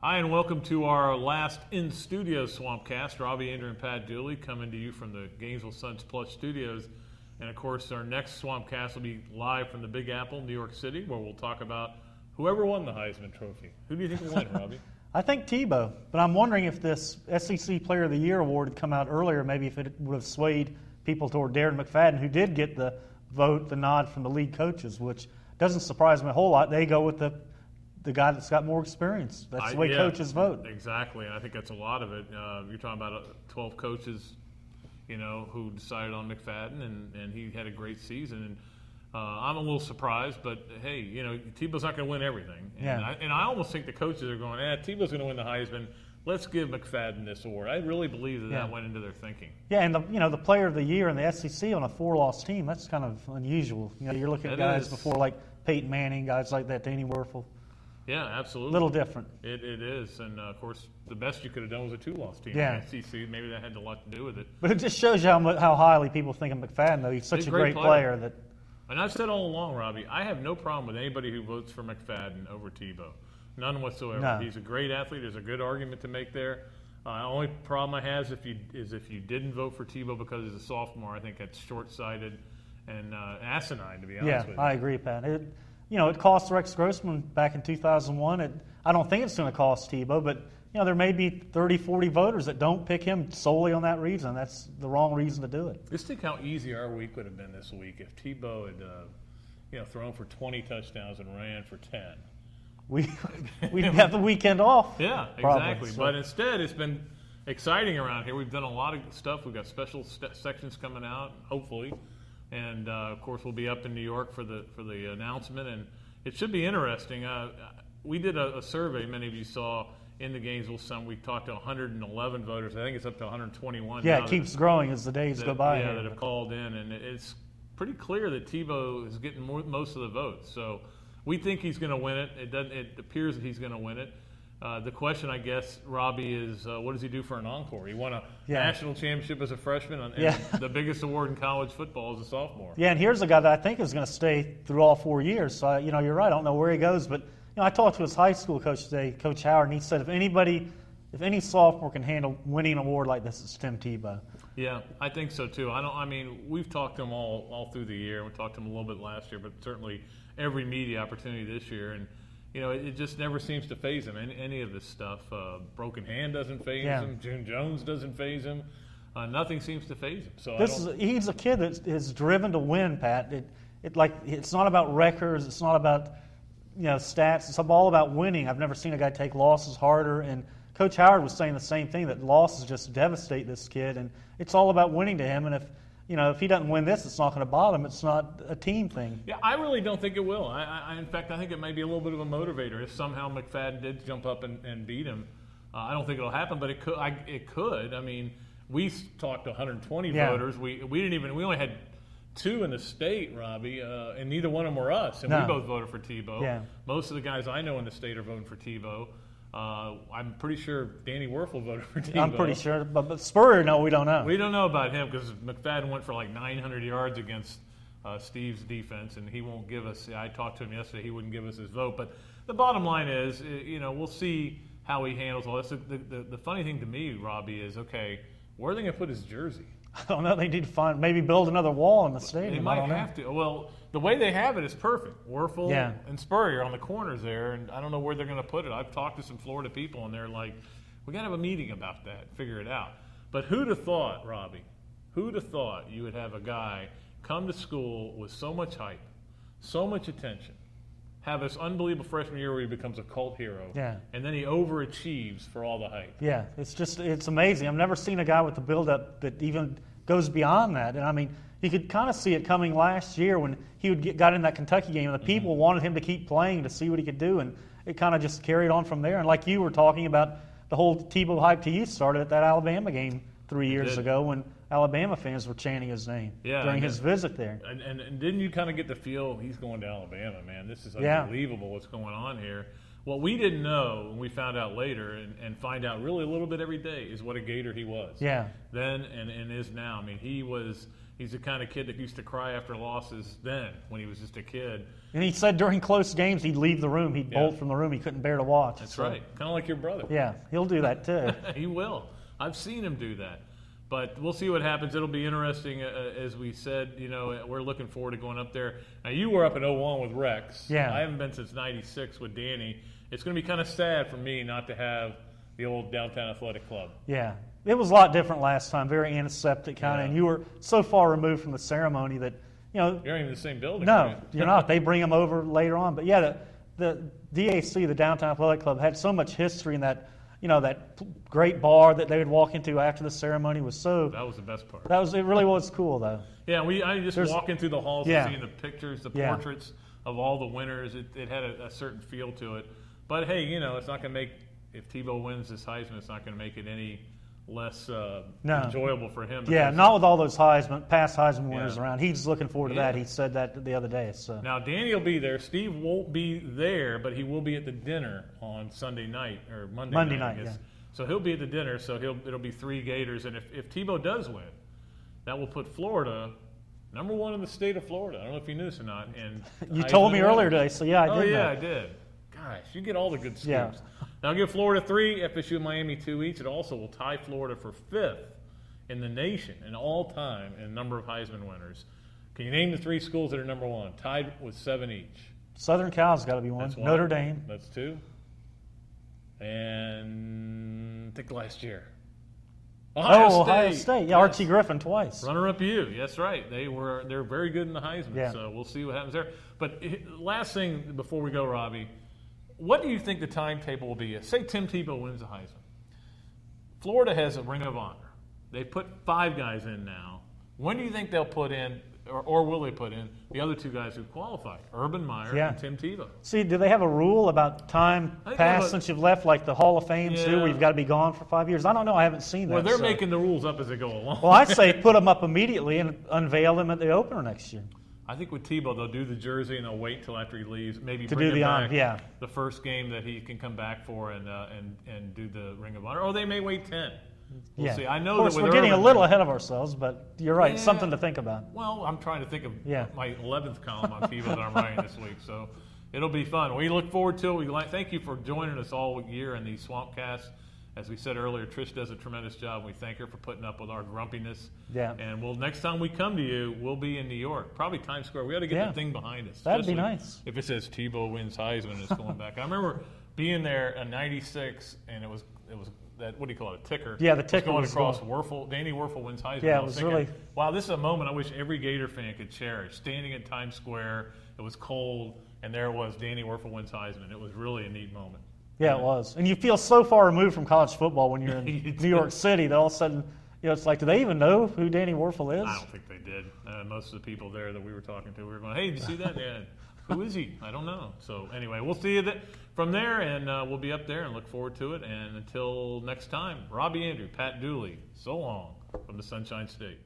Hi, and welcome to our last in-studio Swampcast. Robbie, Andreu, and Pat Dooley coming to you from the Gainesville Suns Plus Studios. And, of course, our next Swampcast will be live from the Big Apple, New York City, where we'll talk about whoever won the Heisman Trophy. Who do you think will win, Robbie? I think Tebow, but I'm wondering if this SEC Player of the Year award had come out earlier, maybe if it would have swayed people toward Darren McFadden, who did get the vote, the nod from the league coaches, which doesn't surprise me a whole lot. They go with the guy that's got more experience. That's the way coaches vote. Exactly, and I think that's a lot of it. You're talking about 12 coaches, who decided on McFadden, and he had a great season. And I'm a little surprised, but hey, Tebow's not going to win everything. And I almost think the coaches are going, Tebow's going to win the Heisman. Let's give McFadden this award. I really believe that went into their thinking. Yeah, and the Player of the Year in the SEC on a 4-loss team, that's kind of unusual. You're looking at guys before like Peyton Manning, guys like that, Danny Werfel. Yeah, absolutely. A little different. It is, and of course, the best you could have done was a 2-loss team. Yeah. In the SEC, maybe that had a lot to do with it. But it just shows you how highly people think of McFadden, though. He's such a great player that. And I've said all along, Robbie, I have no problem with anybody who votes for McFadden over Tebow. None whatsoever. No. He's a great athlete. There's a good argument to make there. The only problem I have is if you didn't vote for Tebow because he's a sophomore. I think that's short-sighted and asinine, to be honest with you. Yeah, I agree, Pat. It cost Rex Grossman back in 2001. I don't think it's going to cost Tebow, but there may be 30, 40 voters that don't pick him solely on that reason. That's the wrong reason to do it. Just think how easy our week would have been this week if Tebow had thrown for 20 touchdowns and ran for 10. We'd have the weekend off. Yeah, probably, exactly. so. But instead, it's been exciting around here. We've done a lot of stuff. We've got special sections coming out, hopefully. And, of course, we'll be up in New York for the announcement. And it should be interesting. We did a survey, many of you saw, in the Gainesville Sun. We talked to 111 voters. I think it's up to 121 Yeah, now. It keeps growing as the days go by. Yeah, that have called in. And it's pretty clear that Tebow is getting most of the votes. So we think he's going to win it. It appears that he's going to win it. The question, I guess, Robbie, is what does he do for an encore? He won a national championship as a freshman and the biggest award in college football as a sophomore. Yeah, and here's a guy that I think is going to stay through all 4 years. So, you're right. I don't know where he goes. But, I talked to his high school coach today, Coach Howard, and he said if any sophomore can handle winning an award like this, it's Tim Tebow. Yeah, I think so, too. We've talked to him all through the year. We talked to him a little bit last year, but certainly every media opportunity this year. And it just never seems to faze him. Any of this stuff. Broken hand doesn't faze him. June Jones doesn't faze him. Nothing seems to faze him. So he's a kid that is driven to win, Pat. It's not about records. It's not about stats. It's all about winning. I've never seen a guy take losses harder. And Coach Howard was saying the same thing, that losses just devastate this kid. And it's all about winning to him. And if he doesn't win this, it's not going to bother him. It's not a team thing. Yeah, I really don't think it will. In fact, I think it may be a little bit of a motivator. If somehow McFadden did jump up and beat him, I don't think it'll happen, but it could. It could. We talked to 120 voters. We only had 2 in the state, Robbie, and neither one of them were us, and we both voted for Tebow. Yeah. Most of the guys I know in the state are voting for Tebow. I'm pretty sure Danny Werfel voted for Tebow. I'm pretty sure, but Spurrier, no, we don't know. We don't know about him because McFadden went for like 900 yards against Steve's defense, and he won't give us. I talked to him yesterday; he wouldn't give us his vote. But the bottom line is, we'll see how he handles all this. The funny thing to me, Robbie, is where are they going to put his jersey? I don't know. They need to maybe build another wall in the stadium. They might have to. Well, the way they have it is perfect. Werfel and Spurrier on the corners there, and I don't know where they're going to put it. I've talked to some Florida people, and they're like, we got to have a meeting about that, figure it out. But who'd have thought, Robbie, who'd have thought you would have a guy come to school with so much hype, so much attention, have this unbelievable freshman year where he becomes a cult hero, and then he overachieves for all the hype. Yeah, it's amazing. I've never seen a guy with the build-up that even goes beyond that. And, you could kind of see it coming last year when he got in that Kentucky game, and the people wanted him to keep playing to see what he could do, and it kind of just carried on from there. And like you were talking about, the whole Tebow hype to you started at that Alabama game 3 years ago when Alabama fans were chanting his name during his visit there. And didn't you kind of get the feel he's going to Alabama, man? This is unbelievable what's going on here. What we didn't know, and we found out later, and find out really a little bit every day, is what a Gator he was. Yeah. Then and is now. He was He's the kind of kid that used to cry after losses then when he was just a kid. And he said during close games he'd leave the room. He'd bolt from the room. He couldn't bear to watch. That's right. Kind of like your brother. Yeah, he'll do that too. He will. I've seen him do that. But we'll see what happens. It'll be interesting. As we said, we're looking forward to going up there. Now, you were up in 01 with Rex. Yeah. I haven't been since 96 with Danny. It's going to be kind of sad for me not to have the old Downtown Athletic Club. Yeah. It was a lot different last time, very antiseptic kind of, and you were so far removed from the ceremony that, You're not even in the same building. No, you're not. They bring them over later on. But yeah, the DAC, the Downtown Athletic Club, had so much history in that, that great bar that they would walk into after the ceremony was so. That was the best part. It really was cool though. Yeah, I just walking through the halls and seeing the pictures, the portraits of all the winners. It had a certain feel to it. But hey, it's not going to make, if Tebow wins this Heisman, it's not going to make it any less enjoyable for him. Yeah, not with all those past Heisman winners around. He's looking forward to that. He said that the other day. So now Danny will be there. Steve won't be there, but he will be at the dinner on Sunday night or Monday night. Yeah. So he'll be at the dinner. So it'll be 3 Gators, and if Tebow does win, that will put Florida #1 in the state of Florida. I don't know if you knew this or not. And you told me earlier today, so yeah, I did. Oh yeah, know. I did. Gosh, you get all the good scoops. Yeah. Now, I'll give Florida 3, FSU and Miami 2 each. It also will tie Florida for 5th in the nation in all time in number of Heisman winners. Can you name the 3 schools that are #1, tied with 7 each? Southern Cal's got to be one. That's 1. Notre Dame. That's 2. And I think last year. Ohio State. Yeah, yes. Archie Griffin twice. Runner-up you. That's right. They're very good in the Heisman, so we'll see what happens there. But last thing before we go, Robbie, what do you think the timetable will be? Say Tim Tebow wins the Heisman. Florida has a Ring of Honor. They put 5 guys in now. When do you think they'll put in, or will they put in, the other 2 guys who qualified, Urban Meyer and Tim Tebow? See, do they have a rule about time passed since you've left, like the Hall of Fame too, where you've got to be gone for 5 years? I don't know. I haven't seen that. Well, they're making the rules up as they go along. Well, I'd say put them up immediately and unveil them at the opener next year. I think with Tebow, they'll do the jersey and they'll wait until after he leaves. Maybe to bring do him back the first game that he can come back for and do the Ring of Honor. Or they may wait 10. We'll see. I know of course, that we're getting a little ahead of ourselves, but you're right. It's something to think about. Well, I'm trying to think of my 11th column on Tebow that I'm writing this week, so it'll be fun. We look forward to it. Thank you for joining us all year in the Swampcast. As we said earlier, Trish does a tremendous job. We thank her for putting up with our grumpiness. Yeah. And next time we come to you, we'll be in New York, probably Times Square. We ought to get the thing behind us. That'd be nice. If it says Tebow wins Heisman, it's going back. I remember being there in '96, and it was that, what do you call it, a ticker? Yeah, the ticker was going across. Danny Werfel wins Heisman. Yeah, it was thinking, really. Wow, this is a moment I wish every Gator fan could cherish. Standing in Times Square, it was cold, and there it was, Danny Werfel wins Heisman. It was really a neat moment. Yeah, it was. And you feel so far removed from college football when you're in New York City that all of a sudden, it's like, do they even know who Danny Werfel is? I don't think they did. Most of the people there that we were talking to, we were going, hey, did you see that? Yeah. Who is he? I don't know. So anyway, we'll see you from there, and we'll be up there and look forward to it. And until next time, Robbie, Andreu, Pat Dooley, so long from the Sunshine State.